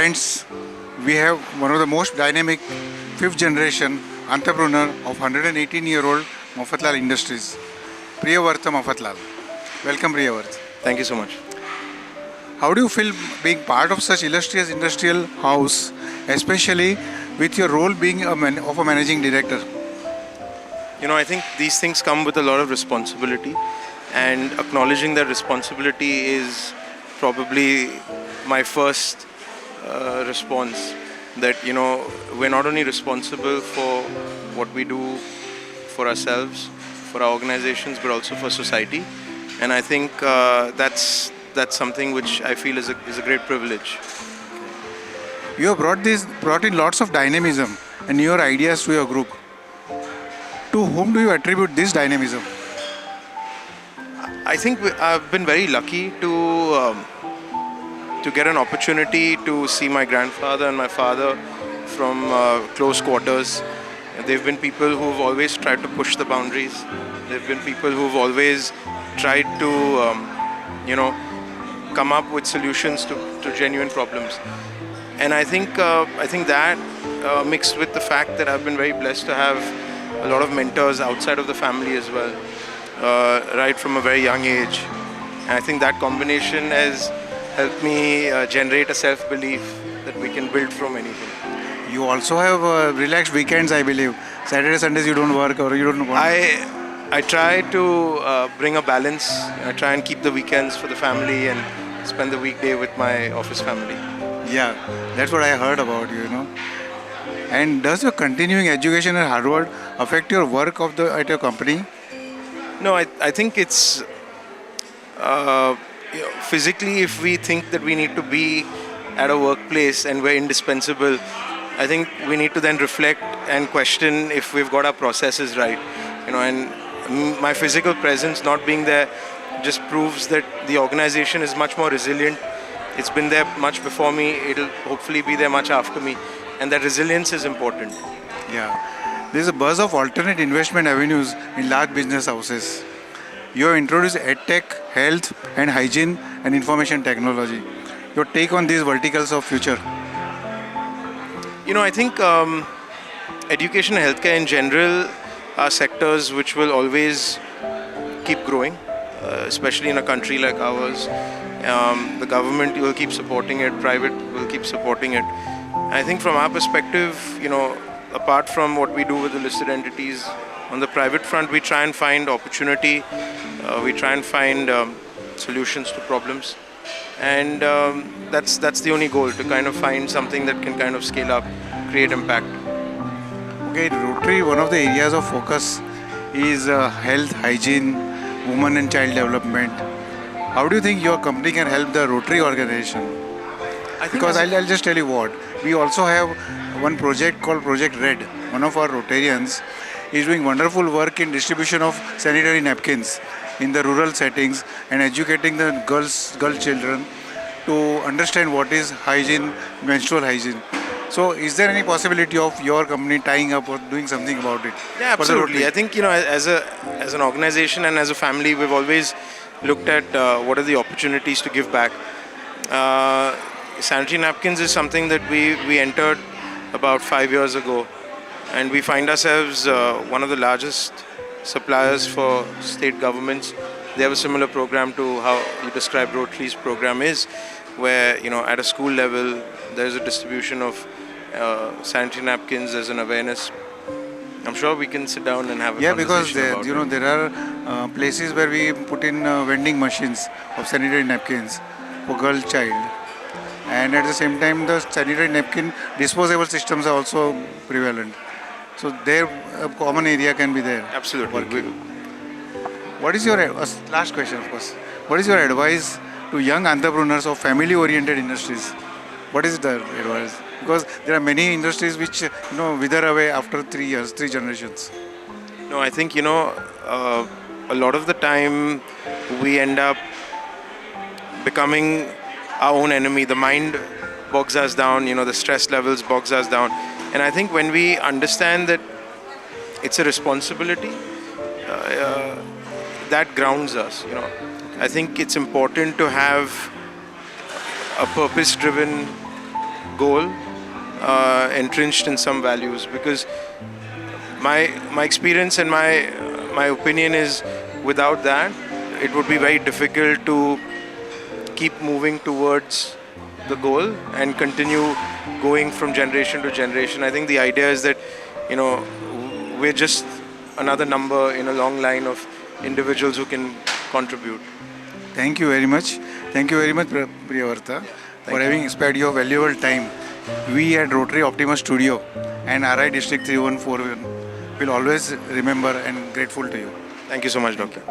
friends, we have one of the most dynamic fifth generation entrepreneur of 118-year-old Mafatlal Industries, Priyavrata Mafatlal. Welcome, Priyavrata. Thank you so much. How do you feel being part of such illustrious industrial house, especially with your role being of a managing director? I think these things come with a lot of responsibility, and acknowledging that responsibility is probably my first response. That, we're not only responsible for what we do for ourselves, for our organizations, but also for society. And I think that's something which I feel is a great privilege. You have brought in lots of dynamism and newer ideas to your group. To whom do you attribute this dynamism? I think I've been very lucky to get an opportunity to see my grandfather and my father from close quarters. They've been people who've always tried to push the boundaries. They've been people who've always tried to, come up with solutions to genuine problems. And I think that mixed with the fact that I've been very blessed to have a lot of mentors outside of the family as well, right from a very young age. And I think that combination has helped me generate a self-belief that we can build from anything. You also have relaxed weekends, I believe. Saturday, Sundays you don't work or you don't work. I try to bring a balance. I try and keep the weekends for the family and spend the weekday with my office family. Yeah, that's what I heard about you, And does your continuing education at Harvard affect your work at your company? No, I think it's physically, if we think that we need to be at a workplace and we're indispensable, I think we need to then reflect and question if we've got our processes right. And my physical presence not being there just proves that the organization is much more resilient. It's been there much before me. It'll hopefully be there much after me. And that resilience is important. Yeah. There's a buzz of alternate investment avenues in large business houses. You have introduced EdTech, health and hygiene and information technology. Your take on these verticals of future? I think education and healthcare in general are sectors which will always keep growing, especially in a country like ours. The government will keep supporting it, private will keep supporting it. I think from our perspective, apart from what we do with the listed entities, on the private front, we try and find opportunity, we try and find solutions to problems. And that's the only goal, to kind of find something that can kind of scale up, create impact. Okay, Rotary, one of the areas of focus is health, hygiene, women and child development. How do you think your company can help the Rotary organization? Because I'll just tell you what, we also have one project called Project Red. One of our Rotarians is doing wonderful work in distribution of sanitary napkins in the rural settings and educating the girl children to understand what is hygiene, menstrual hygiene. So is there any possibility of your company tying up or doing something about it? Yeah, absolutely. I think, as an organization and as a family, we've always looked at what are the opportunities to give back. Sanitary napkins is something that we entered about 5 years ago, and we find ourselves one of the largest suppliers for state governments. They have a similar program to how you described Rotary's program is, where at a school level there's a distribution of sanitary napkins as an awareness. I'm sure we can sit down and have a conversation about it. Yeah, because there are places where we put in vending machines of sanitary napkins for girl child, and at the same time the sanitary napkin disposable systems are also prevalent. So there a common area can be there. Absolutely. What is your last question, of course? What is your advice to young entrepreneurs of family-oriented industries? What is the advice? Because there are many industries which wither away after 3 years, 3 generations. No, I think a lot of the time we end up becoming our own enemy. The mind bogs us down. The stress levels bogs us down. And I think when we understand that it's a responsibility, that grounds us. I think it's important to have a purpose-driven goal entrenched in some values, because my experience and my opinion is, without that it would be very difficult to keep moving towards the goal and continue going from generation to generation. I think the idea is that, you know, we're just another number in a long line of individuals who can contribute. Thank you very much. Thank you very much, Priyavrata, for having spared your valuable time. We at Rotary Optimus Studio and RI District 3141 will always remember and grateful to you. Thank you so much, Doctor.